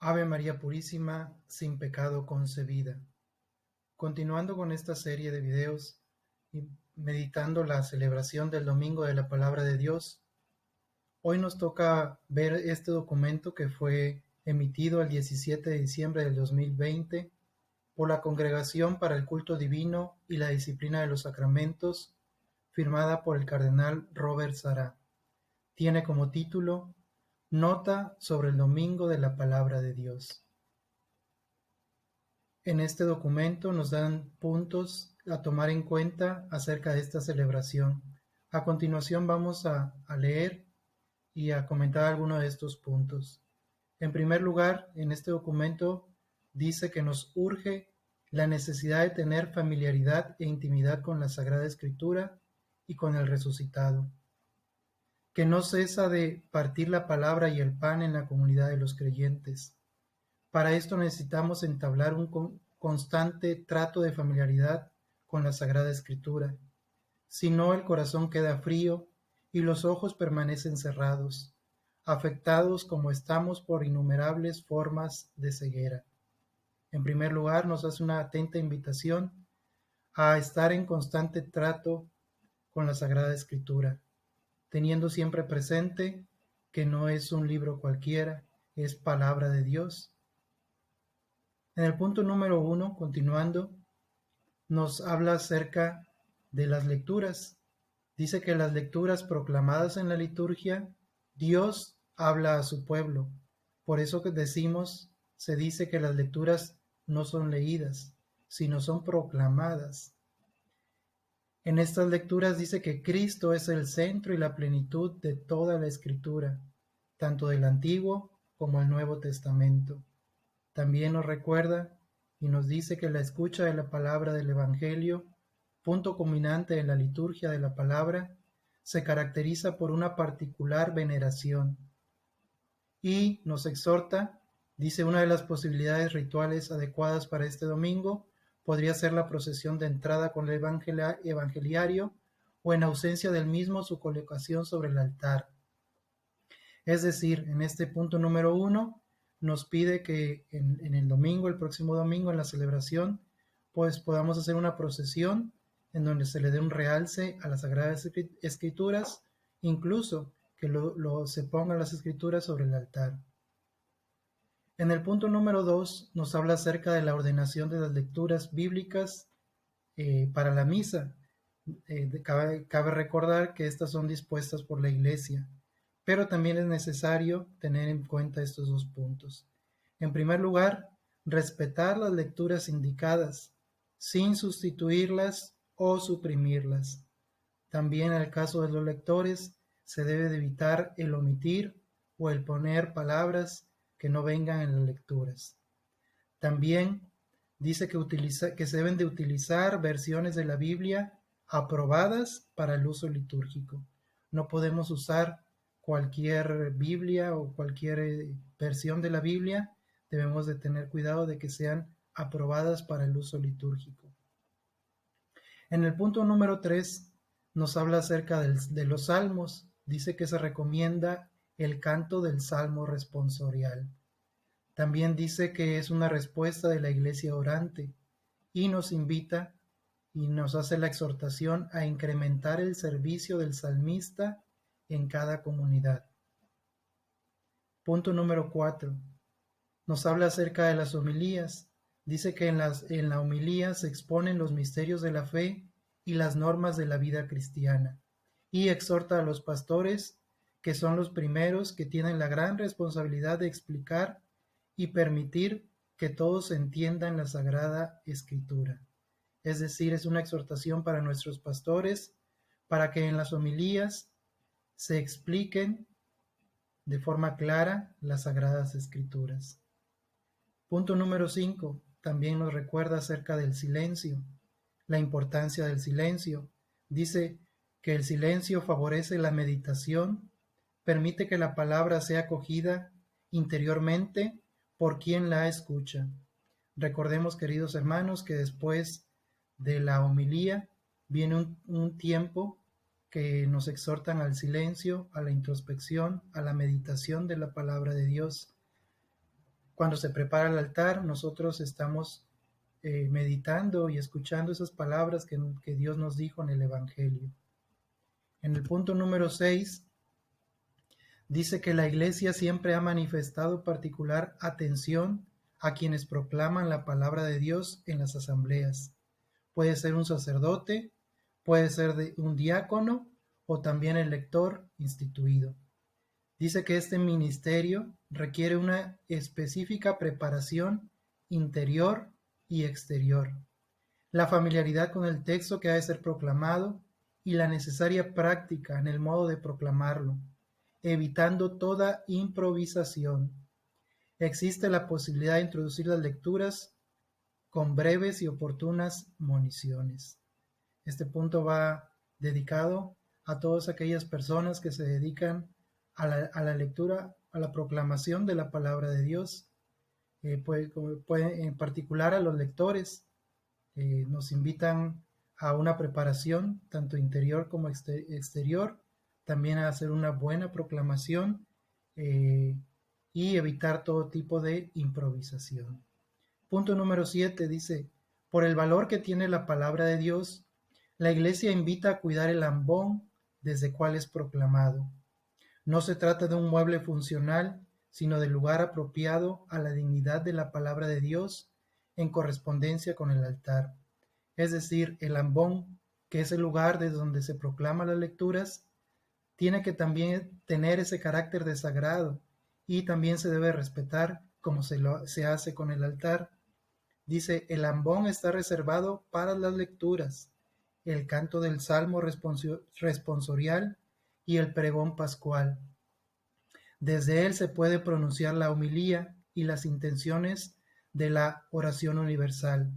Ave María Purísima, sin pecado concebida. Continuando con esta serie de videos y meditando la celebración del Domingo de la Palabra de Dios, hoy nos toca ver este documento que fue emitido el 17 de diciembre del 2020 por la Congregación para el Culto Divino y la Disciplina de los Sacramentos, firmada por el cardenal Robert Sará. Tiene como título Nota sobre el Domingo de la Palabra de Dios. En este documento nos dan puntos a tomar en cuenta acerca de esta celebración. A continuación vamos a leer y a comentar algunos de estos puntos. En primer lugar, en este documento dice que nos urge la necesidad de tener familiaridad e intimidad con la Sagrada Escritura y con el resucitado, que no cesa de partir la palabra y el pan en la comunidad de los creyentes. Para esto necesitamos entablar un constante trato de familiaridad con la Sagrada Escritura. Si no, el corazón queda frío y los ojos permanecen cerrados, afectados como estamos por innumerables formas de ceguera. En primer lugar, nos hace una atenta invitación a estar en constante trato con la Sagrada Escritura, teniendo siempre presente que no es un libro cualquiera, es palabra de Dios. En el punto número 1, continuando, nos habla acerca de las lecturas. Dice que las lecturas proclamadas en la liturgia, Dios habla a su pueblo. Por eso que se dice que las lecturas no son leídas, sino son proclamadas. En estas lecturas dice que Cristo es el centro y la plenitud de toda la Escritura, tanto del Antiguo como el Nuevo Testamento. También nos recuerda y nos dice que la escucha de la palabra del Evangelio, punto culminante en la liturgia de la palabra, se caracteriza por una particular veneración. Y nos exhorta, dice, una de las posibilidades rituales adecuadas para este domingo podría ser la procesión de entrada con el evangeliario o, en ausencia del mismo, su colocación sobre el altar. Es decir, en este punto número 1, nos pide que en el domingo, el próximo domingo, en la celebración, pues podamos hacer una procesión en donde se le dé un realce a las Sagradas Escrituras, incluso que se pongan las Escrituras sobre el altar. En el punto número 2 nos habla acerca de la ordenación de las lecturas bíblicas para la misa. Cabe recordar que estas son dispuestas por la Iglesia, pero también es necesario tener en cuenta estos dos puntos. En primer lugar, respetar las lecturas indicadas, sin sustituirlas o suprimirlas. También en el caso de los lectores, se debe de evitar el omitir o el poner palabras que no vengan en las lecturas. También dice que se deben de utilizar versiones de la Biblia aprobadas para el uso litúrgico. No podemos usar cualquier Biblia o cualquier versión de la Biblia. Debemos de tener cuidado de que sean aprobadas para el uso litúrgico. En el punto número 3 nos habla acerca de los salmos. Dice que se recomienda el canto del salmo responsorial. También dice que es una respuesta de la Iglesia orante y nos invita y nos hace la exhortación a incrementar el servicio del salmista en cada comunidad. Punto número 4. Nos habla acerca de las homilías. Dice que en la homilía se exponen los misterios de la fe y las normas de la vida cristiana, y exhorta a los pastores, que son los primeros que tienen la gran responsabilidad de explicar y permitir que todos entiendan la Sagrada Escritura. Es decir, es una exhortación para nuestros pastores, para que en las homilías se expliquen de forma clara las Sagradas Escrituras. Punto número 5. También nos recuerda acerca del silencio, la importancia del silencio. Dice que el silencio favorece la meditación, permite que la palabra sea acogida interiormente por quien la escucha. Recordemos, queridos hermanos, que después de la homilía viene un tiempo que nos exhortan al silencio, a la introspección, a la meditación de la palabra de Dios. Cuando se prepara el altar, nosotros estamos meditando y escuchando esas palabras que Dios nos dijo en el Evangelio. En el punto número 6, dice que la Iglesia siempre ha manifestado particular atención a quienes proclaman la palabra de Dios en las asambleas. Puede ser un sacerdote, puede ser un diácono o también el lector instituido. Dice que este ministerio requiere una específica preparación interior y exterior, la familiaridad con el texto que ha de ser proclamado y la necesaria práctica en el modo de proclamarlo, evitando toda improvisación. Existe la posibilidad de introducir las lecturas con breves y oportunas municiones. Este punto va dedicado a todas aquellas personas que se dedican a la lectura, a la proclamación de la palabra de Dios, en particular a los lectores. Nos invitan a una preparación, tanto interior como exterior, también a hacer una buena proclamación y evitar todo tipo de improvisación. Punto número 7 dice, por el valor que tiene la palabra de Dios, la Iglesia invita a cuidar el ambón desde cual es proclamado. No se trata de un mueble funcional, sino del lugar apropiado a la dignidad de la palabra de Dios en correspondencia con el altar. Es decir, el ambón, que es el lugar desde donde se proclaman las lecturas, tiene que también tener ese carácter de sagrado y también se debe respetar como se hace con el altar. Dice, el ambón está reservado para las lecturas, el canto del salmo responsorial y el pregón pascual. Desde él se puede pronunciar la homilía y las intenciones de la oración universal.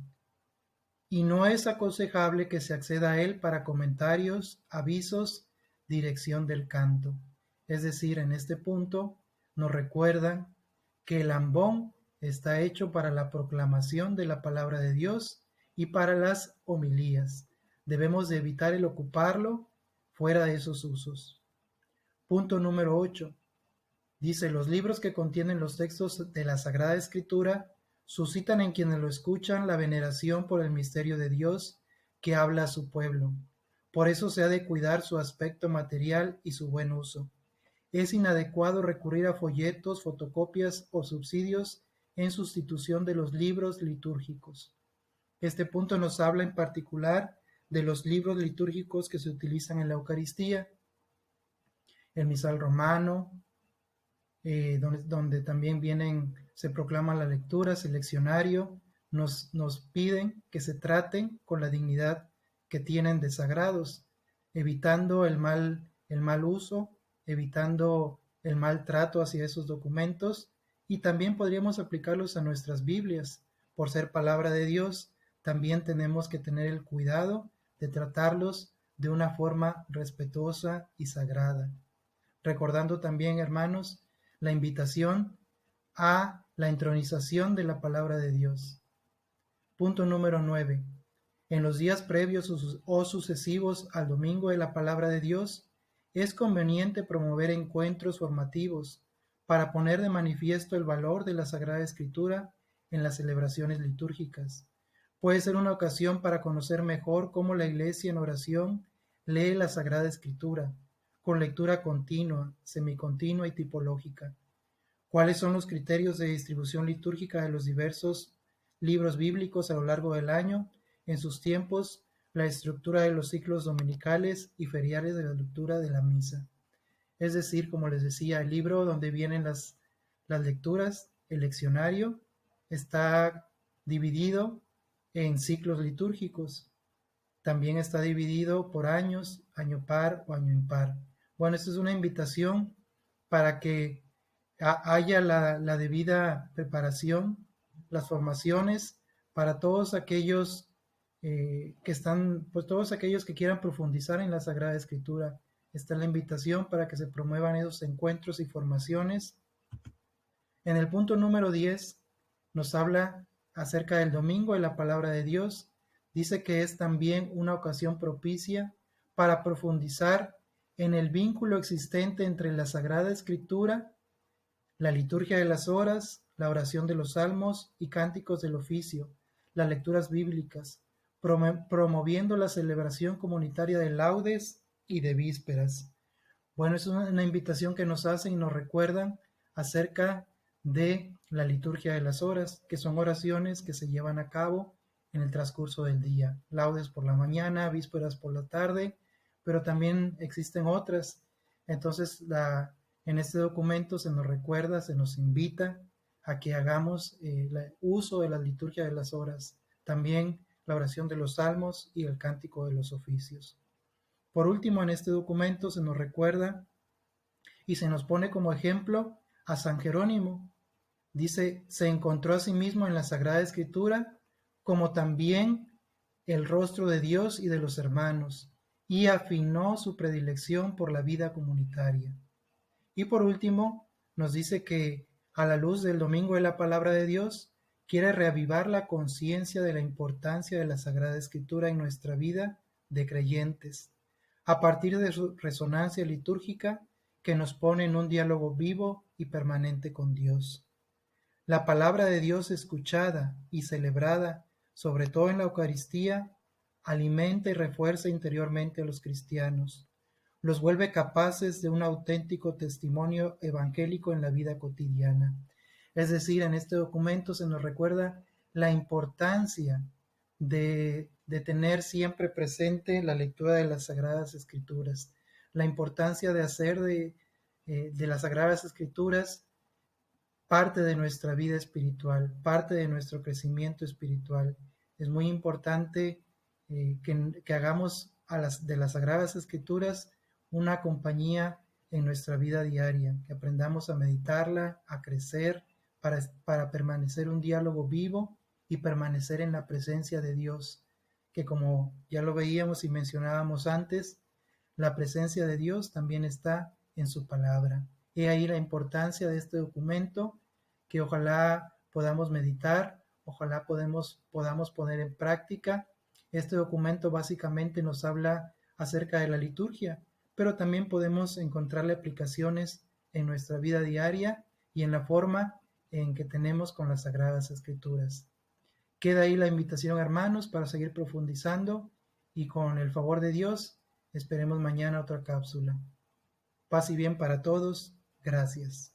Y no es aconsejable que se acceda a él para comentarios, avisos, dirección del canto. Es decir, en este punto nos recuerdan que el ambón está hecho para la proclamación de la palabra de Dios y para las homilías. Debemos de evitar el ocuparlo fuera de esos usos. Punto número 8. Dice, los libros que contienen los textos de la Sagrada Escritura suscitan en quienes lo escuchan la veneración por el misterio de Dios que habla a su pueblo. Por eso se ha de cuidar su aspecto material y su buen uso. Es inadecuado recurrir a folletos, fotocopias o subsidios en sustitución de los libros litúrgicos. Este punto nos habla en particular de los libros litúrgicos que se utilizan en la Eucaristía, el misal romano, donde también se proclaman las lecturas, el leccionario, nos piden que se traten con la dignidad que tienen de sagrados, evitando el mal uso, evitando el maltrato hacia esos documentos, y también podríamos aplicarlos a nuestras Biblias. Por ser palabra de Dios, también tenemos que tener el cuidado de tratarlos de una forma respetuosa y sagrada. Recordando también, hermanos, la invitación a la entronización de la palabra de Dios. Punto número 9. En los días previos o sucesivos al domingo de la palabra de Dios, es conveniente promover encuentros formativos para poner de manifiesto el valor de la Sagrada Escritura en las celebraciones litúrgicas. Puede ser una ocasión para conocer mejor cómo la Iglesia en oración lee la Sagrada Escritura, con lectura continua, semicontinua y tipológica. ¿Cuáles son los criterios de distribución litúrgica de los diversos libros bíblicos a lo largo del año? En sus tiempos, la estructura de los ciclos dominicales y feriales de la lectura de la misa. Es decir, como les decía, el libro donde vienen las lecturas, el leccionario, está dividido en ciclos litúrgicos. También está dividido por años, año par o año impar. Bueno, esta es una invitación para que haya la debida preparación, las formaciones para todos aquellos todos aquellos que quieran profundizar en la Sagrada Escritura. Está la invitación para que se promuevan esos encuentros y formaciones. En el punto número 10 nos habla acerca del domingo de la palabra de Dios. Dice que es también una ocasión propicia para profundizar en el vínculo existente entre la Sagrada Escritura, la liturgia de las horas, la oración de los salmos y cánticos del oficio, las lecturas bíblicas, promoviendo la celebración comunitaria de laudes y de vísperas. Bueno, es una invitación que nos hacen y nos recuerdan acerca de la liturgia de las horas, que son oraciones que se llevan a cabo en el transcurso del día. Laudes por la mañana, vísperas por la tarde, pero también existen otras. Entonces, en este documento se nos recuerda, se nos invita a que hagamos uso de la liturgia de las horas, también la oración de los salmos y el cántico de los oficios. Por último, en este documento se nos recuerda y se nos pone como ejemplo a San Jerónimo. Dice, se encontró a sí mismo en la Sagrada Escritura como también el rostro de Dios y de los hermanos, y afinó su predilección por la vida comunitaria. Y por último, nos dice que a la luz del Domingo de la Palabra de Dios, quiere reavivar la conciencia de la importancia de la Sagrada Escritura en nuestra vida de creyentes, a partir de su resonancia litúrgica que nos pone en un diálogo vivo y permanente con Dios. La palabra de Dios escuchada y celebrada, sobre todo en la Eucaristía, alimenta y refuerza interiormente a los cristianos, los vuelve capaces de un auténtico testimonio evangélico en la vida cotidiana. Es decir, en este documento se nos recuerda la importancia de tener siempre presente la lectura de las Sagradas Escrituras, la importancia de hacer de las Sagradas Escrituras parte de nuestra vida espiritual, parte de nuestro crecimiento espiritual. Es muy importante que hagamos de las Sagradas Escrituras una compañía en nuestra vida diaria, que aprendamos a meditarla, a crecer, para permanecer un diálogo vivo y permanecer en la presencia de Dios, que como ya lo veíamos y mencionábamos antes, la presencia de Dios también está en su palabra. He ahí la importancia de este documento que ojalá podamos meditar, ojalá podamos poner en práctica. Este documento básicamente nos habla acerca de la liturgia, pero también podemos encontrarle aplicaciones en nuestra vida diaria y en la forma en que tenemos con las Sagradas Escrituras. Queda ahí la invitación, hermanos, para seguir profundizando y con el favor de Dios esperemos mañana otra cápsula. Paz y bien para todos. Gracias.